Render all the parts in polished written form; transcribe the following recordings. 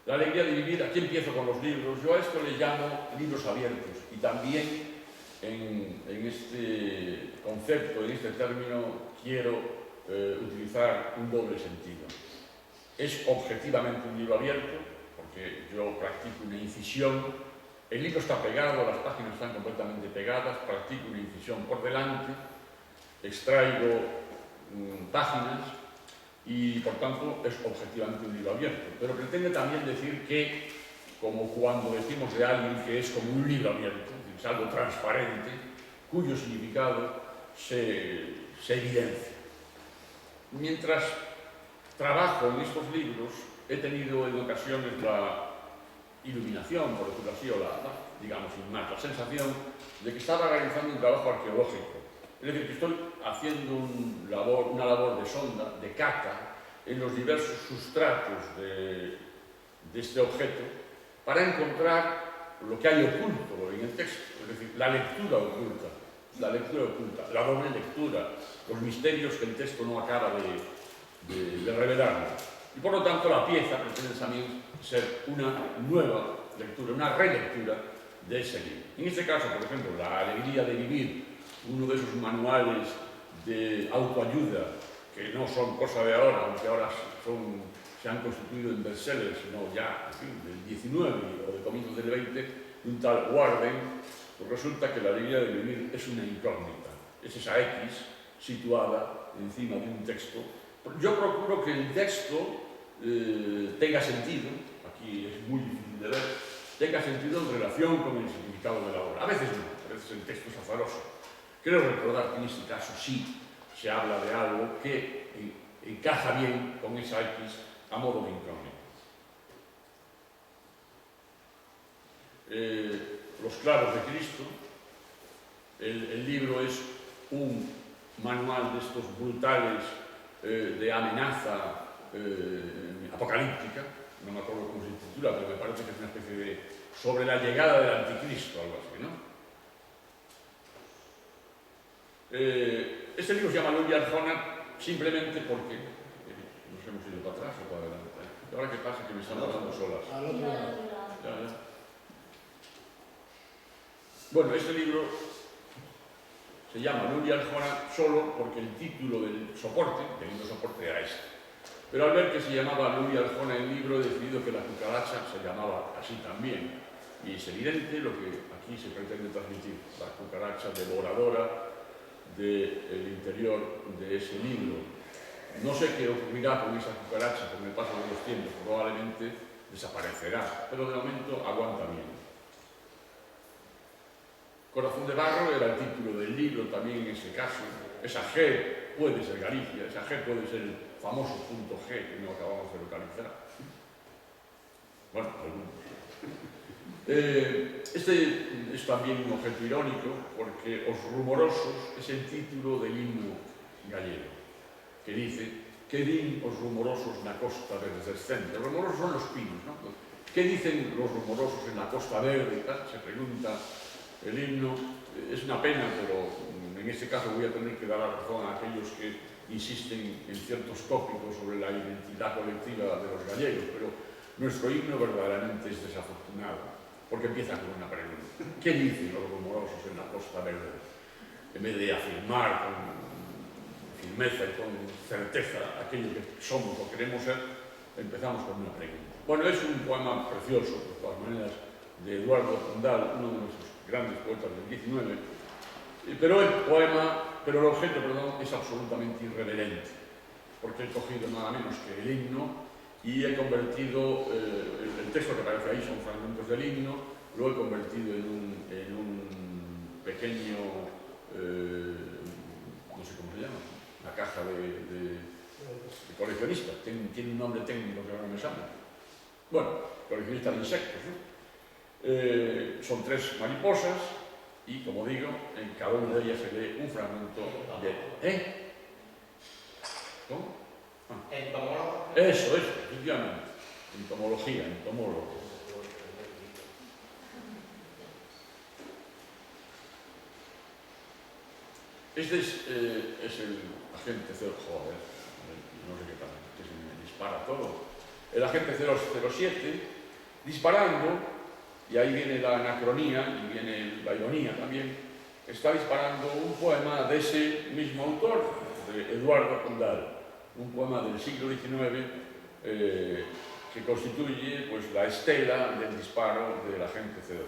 La alegría de vivir, aquí empiezo con los libros. Yo a esto le llamo libros abiertos, y también en este concepto, en este término, quiero utilizar un doble sentido. Es objetivamente un libro abierto, porque yo practico una incisión. El libro está pegado, las páginas están completamente pegadas, practico una incisión por delante, extraigo páginas y, por tanto, es objetivamente un libro abierto. Pero pretende también decir que, como cuando decimos de alguien que es como un libro abierto, es algo transparente, cuyo significado se evidencia. Mientras trabajo en estos libros, he tenido en ocasiones la iluminación, por decirlo así, o digamos, sin más, la sensación de que estaba realizando un trabajo arqueológico. Es decir, que estoy haciendo una labor de sonda, de cata, en los diversos sustratos de este objeto, para encontrar lo que hay oculto en el texto, es decir, la lectura oculta, la doble lectura, los misterios que el texto no acaba de revelarnos. Y por lo tanto la pieza pretende también ser una nueva lectura, una relectura de ese libro. En este caso, por ejemplo, La alegría de vivir, uno de esos manuales de autoayuda que no son cosa de ahora, aunque ahora se han constituido en bestsellers, sino ya, en fin, del 19 o de comienzos del 20, de un tal Warden, pues resulta que La alegría de vivir es una incógnita. Es esa X situada encima de un texto. Yo procuro que el texto tenga sentido, aquí es muy difícil de ver, tenga sentido en relación con el significado de la obra. A veces no, a veces el texto es azaroso. Quiero recordar que en este caso sí se habla de algo que encaja bien con esa X a modo de incógnita. Los clavos de Cristo, el libro es un manual de estos brutales de amenaza apocalíptica, no me acuerdo cómo se titula, pero me parece que es una especie de sobre la llegada del anticristo, algo así, ¿no? Este libro se llama Louis Arjona simplemente porque nos hemos ido para atrás o para adelante. ¿Y ahora qué pasa? Que me están hablando solas. Ya. Bueno, este libro se llama Louis Arjona solo porque el título del soporte, del libro soporte, era este. Pero al ver que se llamaba Louis Arjona el libro, he decidido que La cucaracha se llamaba así también. Y es evidente lo que aquí se pretende transmitir, la cucaracha devoradora del interior de ese libro. No sé qué ocurrirá con esa cucaracha con el paso de los tiempos, probablemente desaparecerá, pero de momento aguanta bien. Corazón de barro era el título del libro también en ese caso. Esa G puede ser Galicia, esa G puede ser el famoso punto G que no acabamos de localizar. Bueno, algunos. Este es también un objeto irónico porque Os Rumorosos es el título del himno gallego, que dice: "Que din os rumorosos na costa verdescente". Los rumorosos son los pinos, ¿no? ¿Qué dicen los rumorosos en la costa verde? Se pregunta el himno. Es una pena, pero en este caso voy a tener que dar la razón a aquellos que insisten en ciertos tópicos sobre la identidad colectiva de los gallegos, pero nuestro himno verdaderamente es desafortunado, porque empieza con una pregunta. ¿Qué dicen los rumorosos en la costa verde? En vez de afirmar con firmeza y con certeza aquello que somos o queremos ser, empezamos con una pregunta. Bueno, es un poema precioso, de todas maneras, de Eduardo Pondal, uno de nuestros grandes poetas del XIX, pero el objeto, es absolutamente irreverente, porque he cogido nada menos que el himno y he convertido, el texto que aparece ahí son fragmentos del himno, lo he convertido en un pequeño, no sé cómo se llama, una caja de coleccionista, tiene un nombre técnico que ahora no me sale. Bueno, coleccionista de insectos, ¿no? Son 3 mariposas y, como digo, en cada una de ellas se lee un fragmento de... ¿Cómo? Entomólogo. Eso, efectivamente. Entomología, entomólogo. Este es el agente Cero, joder, no sé qué tal, que se me dispara todo. el agente 007, disparando, y ahí viene la anacronía y viene la ironía también, está disparando un poema de ese mismo autor, de Eduardo Condal, un poema del siglo XIX que constituye pues, la estela del disparo del agente 007.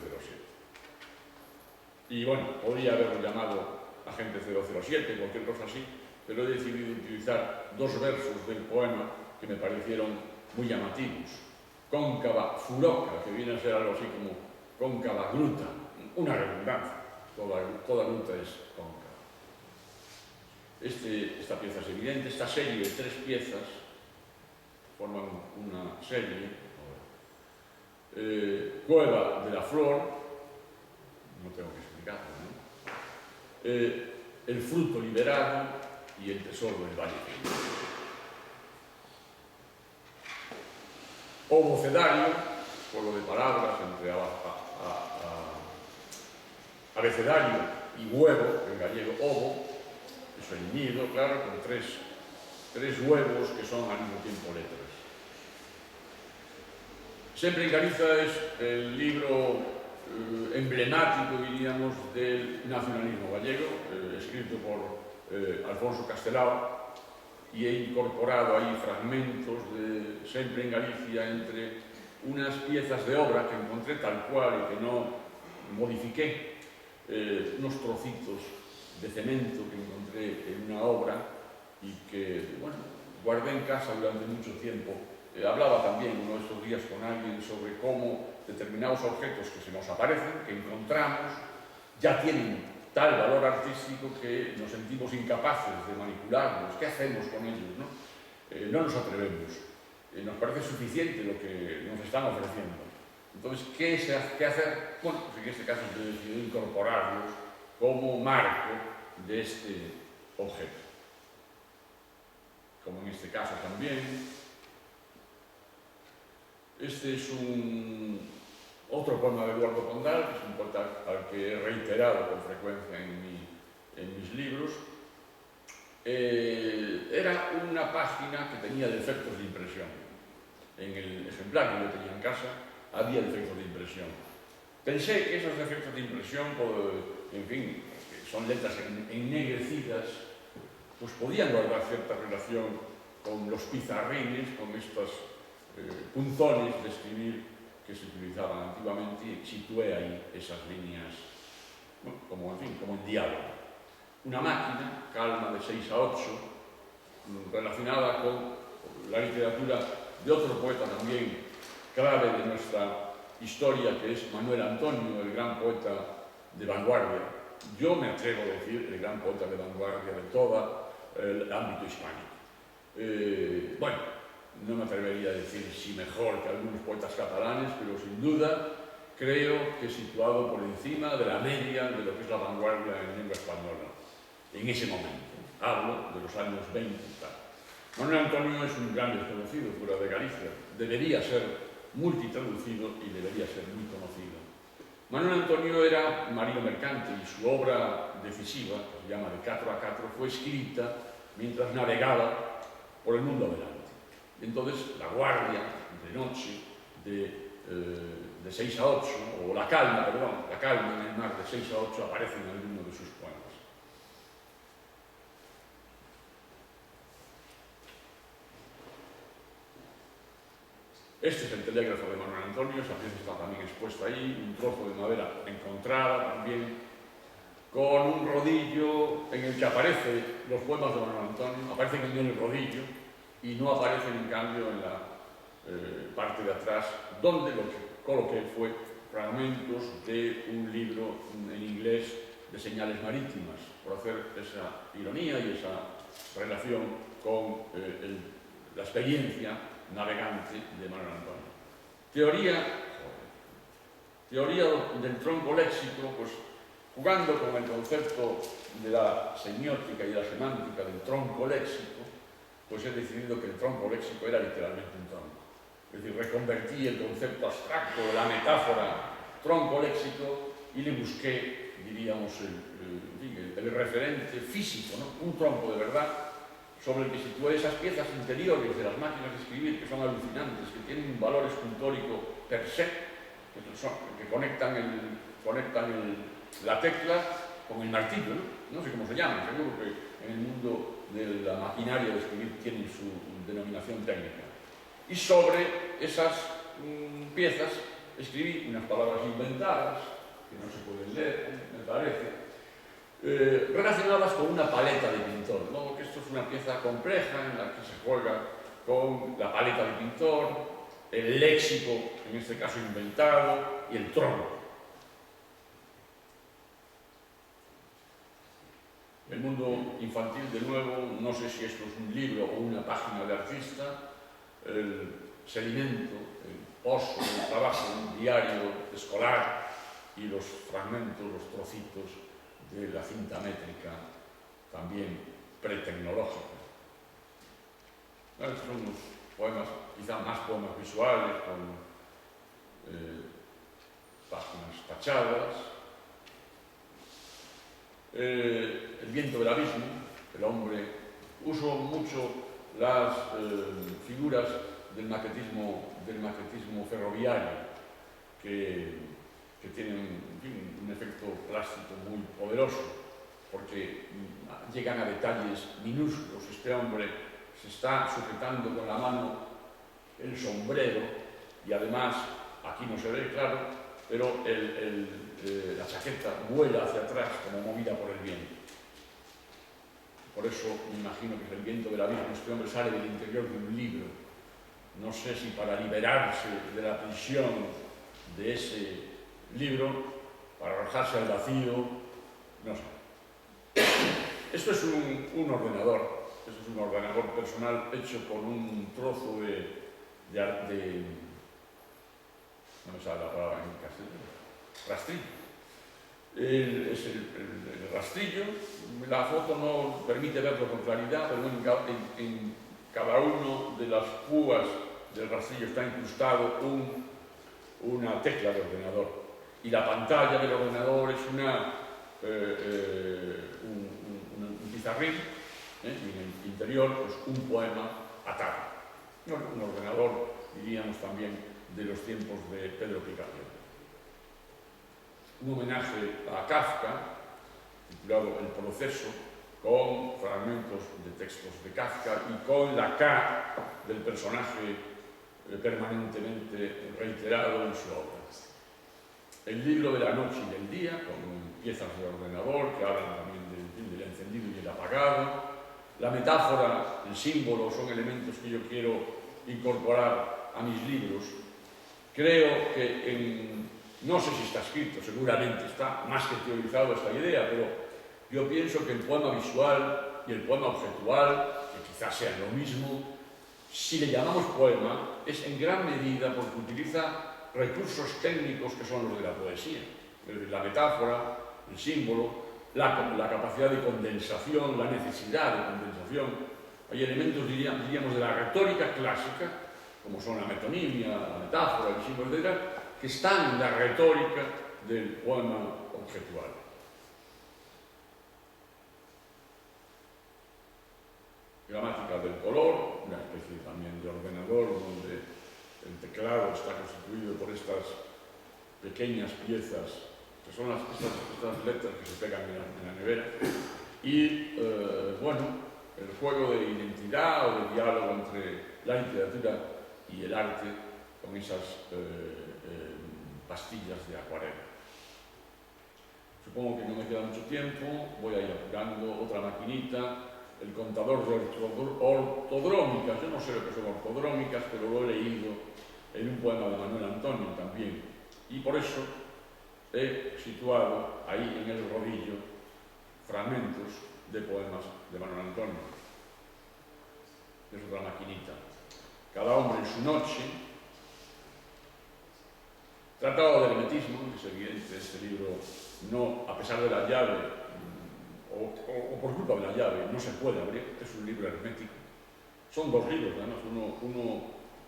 Y bueno, podría haberlo llamado agente 007, cualquier cosa así, pero he decidido utilizar dos versos del poema que me parecieron muy llamativos. Cóncava furoca, que viene a ser algo así como cóncava gruta, una redundancia, toda gruta es cóncava. Esta pieza es evidente, esta serie de 3 piezas forman una serie. Cueva de la Flor, no tengo que explicarlo, ¿no? El fruto liberado y el tesoro del valle. Obecedario, juego de palabras entre abecedario y huevo, en gallego ovo, es el nido, claro, con tres huevos que son al mismo tiempo letras. Sempre en Galiza es el libro emblemático, diríamos, del nacionalismo gallego, escrito por Alfonso Castelao, y he incorporado ahí fragmentos de Sempre en Galicia entre unas piezas de obra que encontré tal cual y que no modifiqué, unos trocitos de cemento que encontré en una obra y que, bueno, guardé en casa durante mucho tiempo. Hablaba también uno de estos días con alguien sobre cómo determinados objetos que se nos aparecen, que encontramos, ya tienen tal valor artístico que nos sentimos incapaces de manipularlos. ¿Qué hacemos con ellos, no? No nos atrevemos. Nos parece suficiente lo que nos están ofreciendo. Entonces, ¿qué hacer? Bueno, pues en este caso yo he decidido incorporarlos como marco de este objeto. Como en este caso también. Este es otro poema de Eduardo Condal, que es un poeta al que he reiterado con frecuencia en mis libros. Era una página que tenía defectos de impresión. En el ejemplar que yo tenía en casa había defectos de impresión. Pensé que esos defectos de impresión, en fin, que son letras ennegrecidas, pues podían guardar cierta relación con los pizarrines, con estos punzones de escribir que se utilizaban antiguamente, y situé ahí esas líneas, bueno, como en diálogo. Una máquina, calma de 6 a 8, relacionada con la literatura de otro poeta también clave de nuestra historia, que es Manuel Antonio, el gran poeta de vanguardia. Yo me atrevo a decir el gran poeta de vanguardia de todo el ámbito hispánico. Bueno, no me atrevería a decir si mejor que algunos poetas catalanes, pero sin duda creo que situado por encima de la media de lo que es la vanguardia en lengua española en ese momento. Hablo de los años 20 y tal. Manuel Antonio es un gran desconocido fuera de Galicia. Debería ser multitraducido y debería ser muy conocido. Manuel Antonio era marino mercante y su obra decisiva, que se llama De 4 a 4, fue escrita mientras navegaba por el mundo adelante. Entonces, la guardia de noche, de 6 a 8, o la calma en el mar de 6 a 8 aparece en alguno de sus poemas. Este es el telégrafo de Manuel Antonio, esa pieza está también expuesta ahí, un trozo de madera encontrada también, con un rodillo en el que aparecen los poemas de Manuel Antonio, aparecen en el rodillo, y no aparecen en cambio en la parte de atrás, donde lo que coloqué fue fragmentos de un libro en inglés de señales marítimas, por hacer esa ironía y esa relación con la experiencia navegante de Manuel Antonio. Teoría del tronco léxico, pues jugando con el concepto de la semiótica y la semántica del tronco léxico, pues he decidido que el tronco léxico era literalmente un tronco. Es decir, reconvertí el concepto abstracto de la metáfora tronco léxico y le busqué, diríamos, el referente físico, ¿no? Un tronco de verdad sobre el que sitúé esas piezas interiores de las máquinas de escribir, que son alucinantes, que tienen un valor escultórico per se, que conectan la tecla con el martillo, ¿no? No sé cómo se llaman, seguro que en el mundo de la maquinaria de escribir tienen su denominación técnica. Y sobre esas piezas escribí unas palabras inventadas, que no se pueden leer, me parece, relacionadas con una paleta de pintor, ¿no? Que esto es una pieza compleja en la que se juega con la paleta de pintor, el léxico, en este caso inventado, y el tronco. El mundo infantil, de nuevo, no sé si esto es un libro o una página de artista, el sedimento, el pozo, el trabajo, un diario escolar y los fragmentos, los trocitos de la cinta métrica, también pretecnológica. Estos son unos poemas, quizá más poemas visuales, con páginas tachadas. El viento del abismo, el hombre. Uso mucho las figuras del maquetismo ferroviario, que tienen, en fin, un efecto plástico muy poderoso, porque llegan a detalles minúsculos. Este hombre se está sujetando con la mano el sombrero y además, aquí no se ve, claro, pero la chaqueta vuela hacia atrás como movida por el viento. Por eso me imagino que es el viento del abismo. Este hombre sale del interior de un libro, no sé si para liberarse de la prisión de ese libro, para arrojarse al vacío, no sé. Esto es un ordenador. Esto es un ordenador personal hecho con un trozo de no me sale la palabra en castellano, rastrillo. Es el rastrillo. La foto no permite verlo con claridad, pero en cada uno de las púas del rastrillo está incrustado una tecla de ordenador. Y la pantalla del ordenador es un pizarrín, y en el interior pues, un poema atado. Un ordenador, diríamos también, de los tiempos de Pedro Picasso. Un homenaje a Kafka, titulado El proceso, con fragmentos de textos de Kafka y con la K del personaje permanentemente reiterado en su obra. El libro de la noche y del día, con piezas de ordenador que hablan también del encendido y el apagado. La metáfora, el símbolo, son elementos que yo quiero incorporar a mis libros. Creo que no sé si está escrito, seguramente está más que teorizado esta idea, pero yo pienso que el poema visual y el poema objetual, que quizás sean lo mismo, si le llamamos poema, es en gran medida porque utiliza recursos técnicos que son los de la poesía. Es decir, la metáfora, el símbolo, la capacidad de condensación, la necesidad de condensación. Hay elementos, diríamos, de la retórica clásica, como son la metonimia, la metáfora, el símbolo, etc., que están en la retórica del poema objetual. Gramática del color, una especie también de ordenador donde el teclado está constituido por estas pequeñas piezas que son estas letras que se pegan en la nevera. Y, bueno, el juego de identidad o de diálogo entre la literatura y el arte con esas pastillas de acuarela. Supongo que no me queda mucho tiempo, voy a ir apurando otra maquinita. El contador de ortodrómicas, yo no sé lo que son ortodrómicas, pero lo he leído en un poema de Manuel Antonio también, y por eso he situado ahí en el rodillo fragmentos de poemas de Manuel Antonio. Es otra maquinita. Cada hombre en su noche. Tratado del hermetismo, es evidente, este libro, no, a pesar de la llave, o por culpa de la llave, no se puede abrir, es un libro hermético. Son dos libros, además, uno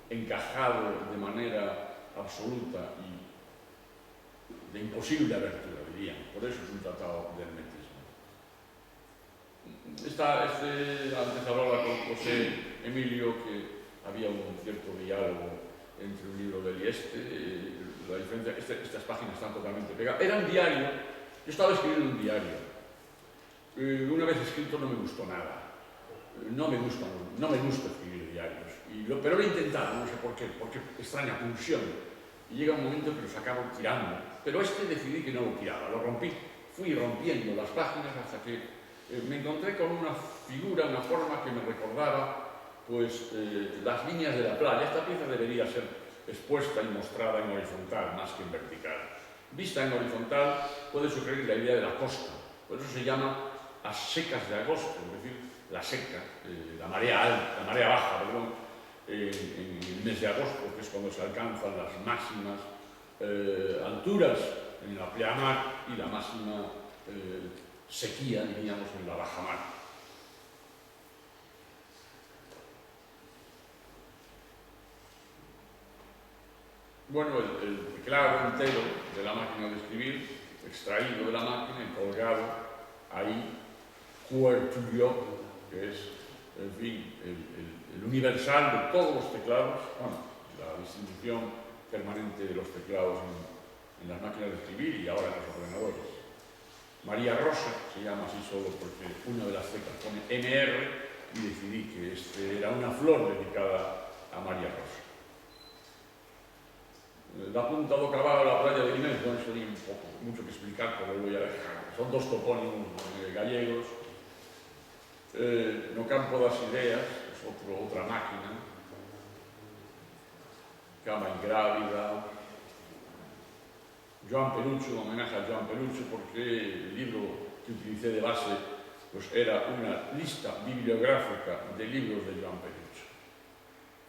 encajado de manera absoluta y de imposible abertura, diríamos. Por eso es un tratado de hermetismo. Antes hablaba con José Emilio que había un cierto diálogo entre un libro de él y la diferencia, estas páginas están totalmente pegadas. Era un diario, yo estaba escribiendo un diario. Una vez escrito no me gustó nada. No me gusta escribir diarios, pero lo he intentado, no sé por qué, porque extraña pulsión. Y llega un momento que los acabo tirando. Pero decidí que no lo tiraba, lo rompí. Fui rompiendo las páginas hasta que me encontré con una figura, una forma que me recordaba pues, las líneas de la playa. Esta pieza debería ser expuesta y mostrada en horizontal más que en vertical. Vista en horizontal puede sugerir la idea de la costa, por eso se llama las secas de agosto, es decir, la seca, la marea alta, la marea baja, perdón, en el mes de agosto, que es cuando se alcanzan las máximas alturas en la pleamar y la máxima sequía, diríamos, en la bajamar. Bueno, el teclado entero de la máquina de escribir, extraído de la máquina y colgado ahí, Cuertulio, que es, en fin, el universal de todos los teclados, bueno, la distribución permanente de los teclados en las máquinas de escribir y ahora en los ordenadores. María Rosa se llama así solo porque una de las teclas pone MR y decidí que era una flor dedicada a María Rosa. La punta do Cavalo, la playa de Limés, no hay mucho que explicar, pero lo voy a dejar. Son dos topónimos gallegos. No campo das ideas, es outra máquina. Cama ingrávida. Joan Pelucho, un homenaje a Joan Pelucho, porque el libro que utilicé de base pues era una lista bibliográfica de libros de Joan Pelucho.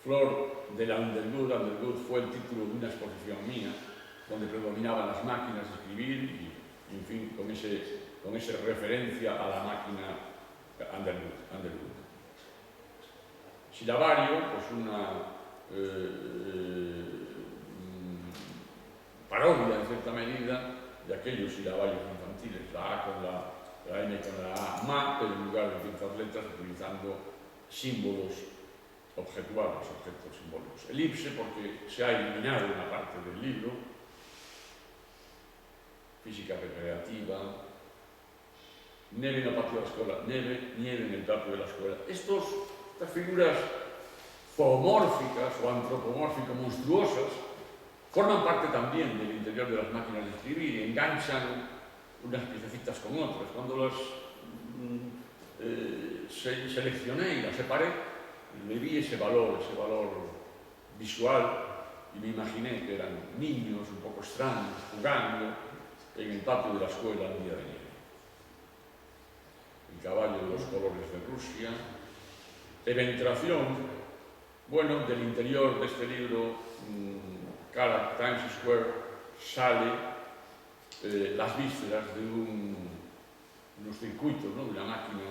Flor de la Underwood. Underwood fue el título de una exposición mía, donde predominaban las máquinas de escribir y, en fin, con esa referencia a la máquina Underwood. Silabario, pues una parodia, en cierta medida, de aquellos silabarios infantiles, la A con la M con la A, ma, pero en lugar de pinzas letras utilizando símbolos objetuales, objetos simbólicos. Elipse, porque se ha eliminado una parte del libro. Física recreativa. Neve no patio de la escuela, nieve en el patio de la escuela. Estas figuras zoomórficas o antropomórficas monstruosas forman parte también del interior de las máquinas de escribir y enganchan unas piececitas con otras. Cuando las seleccioné y las separé, le vi ese valor visual y me imaginé que eran niños un poco extraños jugando en el patio de la escuela un día de nieve. El caballo de los colores de Rusia. Eventración, bueno, del interior de este libro, Carac Times Square, sale las vísceras de unos circuitos, ¿no? De una máquina,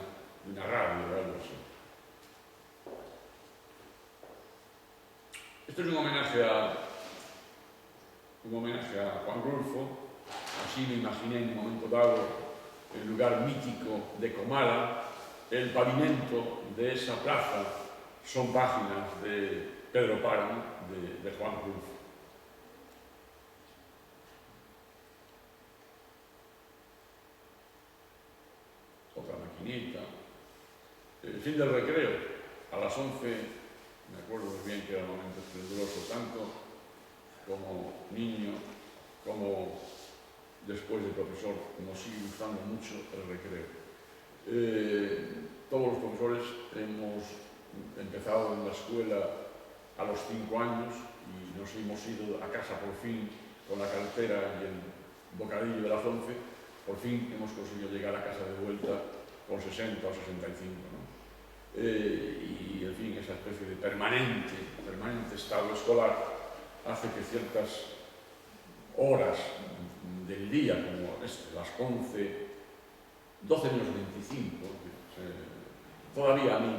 de una radio o algo así. Esto es un homenaje a Juan Rulfo. Así me imaginé en un momento dado el lugar mítico de Comala. El pavimento de esa plaza son páginas de Pedro Páramo, de Juan Rulfo. Otra maquinita. El fin del recreo, a las 11. Me acuerdo muy bien que era un momento esplendoroso, tanto como niño, como después de profesor. Nos sigue gustando mucho el recreo. Todos los profesores hemos empezado en la escuela a los 5 años y nos hemos ido a casa por fin con la cartera y el bocadillo de las 11. Por fin hemos conseguido llegar a casa de vuelta con 60 o 65, ¿no? Y, en fin, esa especie de permanente estado escolar hace que ciertas horas del día, como las 11, 12 menos 25, todavía a mí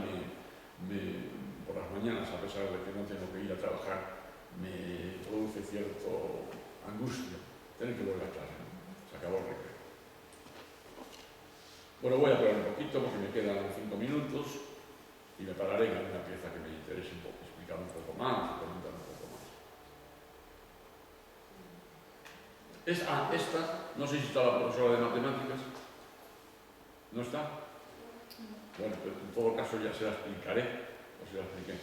por las mañanas, a pesar de que no tengo que ir a trabajar, me produce cierta angustia tener que volver a clase, ¿no? Se acabó el recreo. Bueno, voy a parar un poquito porque me quedan 5 minutos y me pararé en alguna pieza que me interese un poco, explicar un poco más, comentar un poco más. Esta, no sé si está la profesora de matemáticas. ¿No está? Bueno, pues en todo caso ya se la explicaré, o se la expliqué.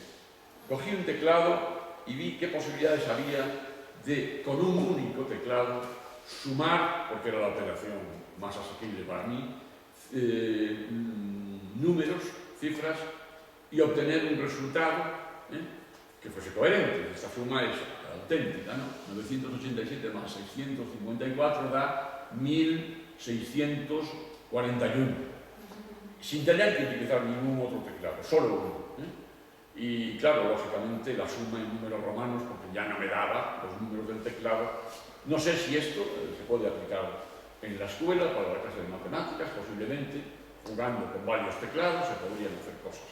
Cogí un teclado y vi qué posibilidades había de, con un único teclado, sumar, porque era la operación más asequible para mí, números, cifras, y obtener un resultado que fuese coherente. Esta suma es auténtica, ¿no? 987 más 654 da 1641, sin tener que utilizar ningún otro teclado, solo uno. Y claro, lógicamente la suma en números romanos, porque ya no me daba los números del teclado. No sé si esto se puede aplicar en la escuela para la clase de matemáticas, posiblemente, jugando con varios teclados se podrían hacer cosas.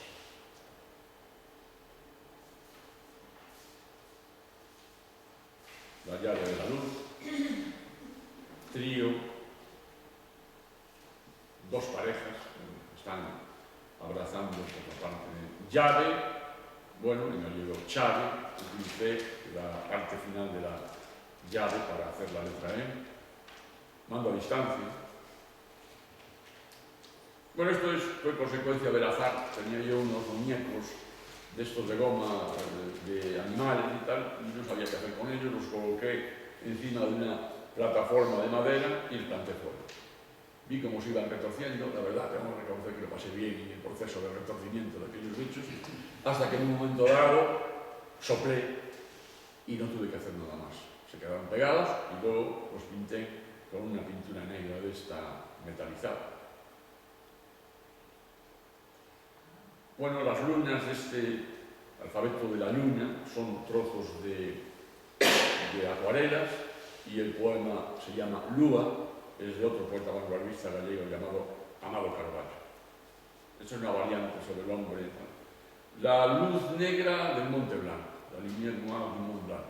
La llave de la luz, trío, dos parejas están abrazando por la parte de llave. Bueno, en el libro chave utilicé la parte final de la llave para hacer la letra E. Mando a distancia. Bueno, esto fue consecuencia del azar. Tenía yo unos muñecos de estos de goma, de animales y tal, y no sabía qué hacer con ellos. Los coloqué encima de una plataforma de madera y los planté fuera. Vi cómo se iban retorciendo. La verdad, tengo que reconocer que lo pasé bien en el proceso de retorcimiento de aquellos bichos, hasta que en un momento dado soplé y no tuve que hacer nada más. Se quedaron pegados y luego los pinté con una pintura negra de esta metalizada. Bueno, las lunas de este alfabeto de la luna son trozos de acuarelas, y el poema se llama Lúa, es de otro poeta vanguardista gallego llamado Amado Carballo. Esta es una variante sobre el hombre. La luz negra del Monte Blanco, la lumière noire du Mont Blanc.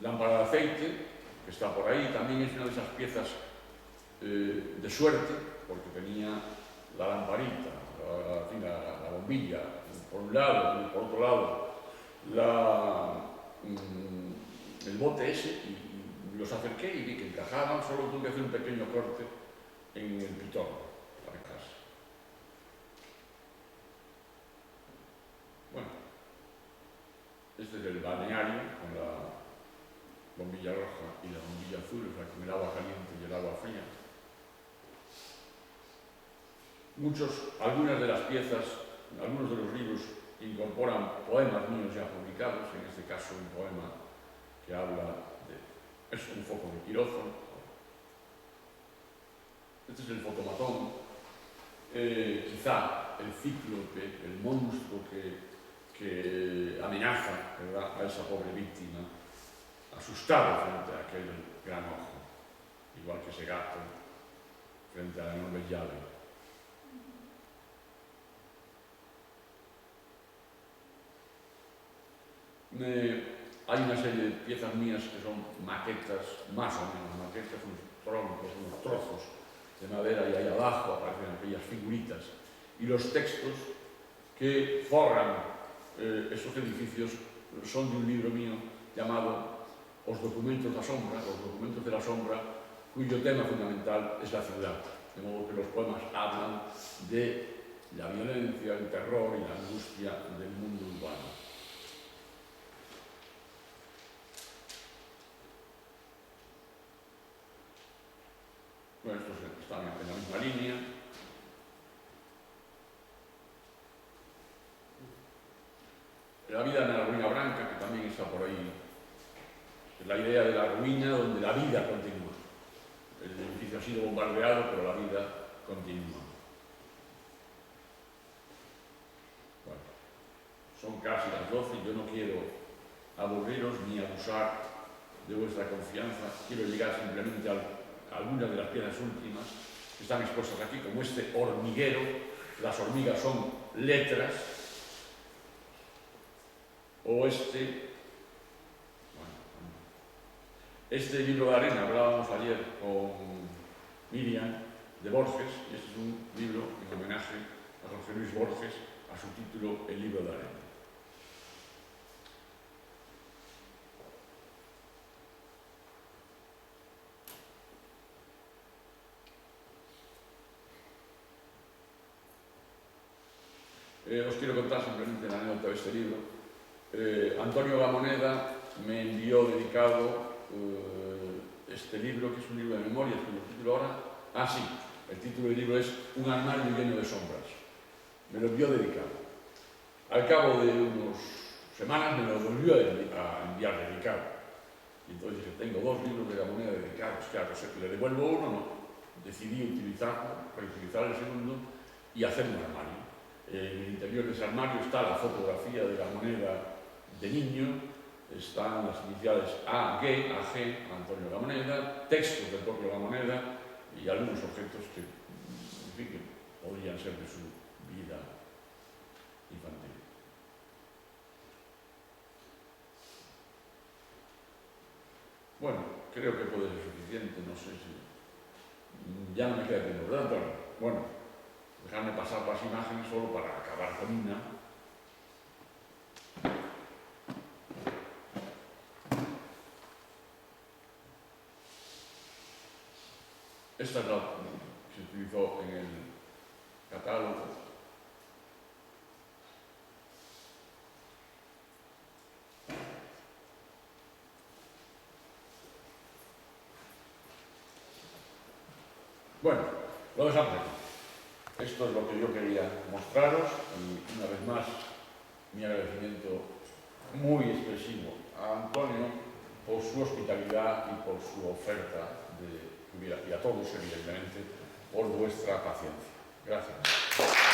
Lámpara de aceite, que está por ahí, también es una de esas piezas de suerte, porque tenía la lamparita, la bombilla, por un lado, y por otro lado, el bote ese, y los acerqué y vi que encajaban. Solo tuve que hacer un pequeño corte en el pitón para casa. Bueno, este es el balneario con la bombilla roja y la bombilla azul, o sea, con el agua caliente y el agua fría. Algunas de las piezas, algunos de los libros incorporan poemas míos ya publicados, en este caso un poema que habla de... es un foco de quirófano. Este es el fotomatón, quizá el cíclope, el monstruo que amenaza, ¿verdad?, a esa pobre víctima, asustado frente a aquel gran ojo, igual que ese gato frente a la enorme llave. Hay una serie de piezas mías que son maquetas, más o menos maquetas, unos troncos, unos trozos de madera, y ahí abajo aparecen aquellas figuritas y los textos que forran esos edificios. Son de un libro mío llamado Os documentos da sombra, Os documentos de la sombra, cuyo tema fundamental es la ciudad, de modo que los poemas hablan de la violencia, el terror y la angustia del mundo urbano. Bueno, estos están en la misma línea. La vida en la ruina branca, que también está por ahí. Es la idea de la ruina donde la vida continúa. El edificio ha sido bombardeado, pero la vida continúa. Bueno, son casi las 12 y yo no quiero aburriros ni abusar de vuestra confianza. Quiero llegar simplemente a algunas de las piezas últimas que están expuestas aquí, como este hormiguero. Las hormigas son letras, o este libro de arena. Hablábamos ayer con Miriam de Borges, y este es un libro en homenaje a Jorge Luis Borges, a su título El libro de arena. Os quiero contar simplemente la anécdota de este libro. Antonio Gamoneda me envió dedicado este libro, que es un libro de memorias, con el título ahora. Ah, sí, el título del libro es Un armario lleno de sombras. Me lo envió dedicado. Al cabo de unas semanas me lo volvió a enviar dedicado. Y entonces dije, tengo dos libros de Gamoneda dedicados. Claro, le devuelvo uno, no. Decidí utilizarlo, reutilizar el segundo y hacer un armario. En el interior de ese armario está la fotografía de Gamoneda de niño, están las iniciales AG, Antonio Gamoneda, textos del propio Gamoneda y algunos objetos que, en fin, que podrían ser de su vida infantil. Bueno, creo que puede ser suficiente, no sé si... Ya no me queda tiempo, ¿verdad, Antonio? Bueno, dejadme pasar las imágenes solo para acabar con una. Esta es la que se utilizó en el catálogo. Bueno, lo dejamos aquí. Esto es lo que yo quería mostraros y una vez más mi agradecimiento muy expresivo a Antonio por su hospitalidad y por su oferta y a todos evidentemente por vuestra paciencia. Gracias.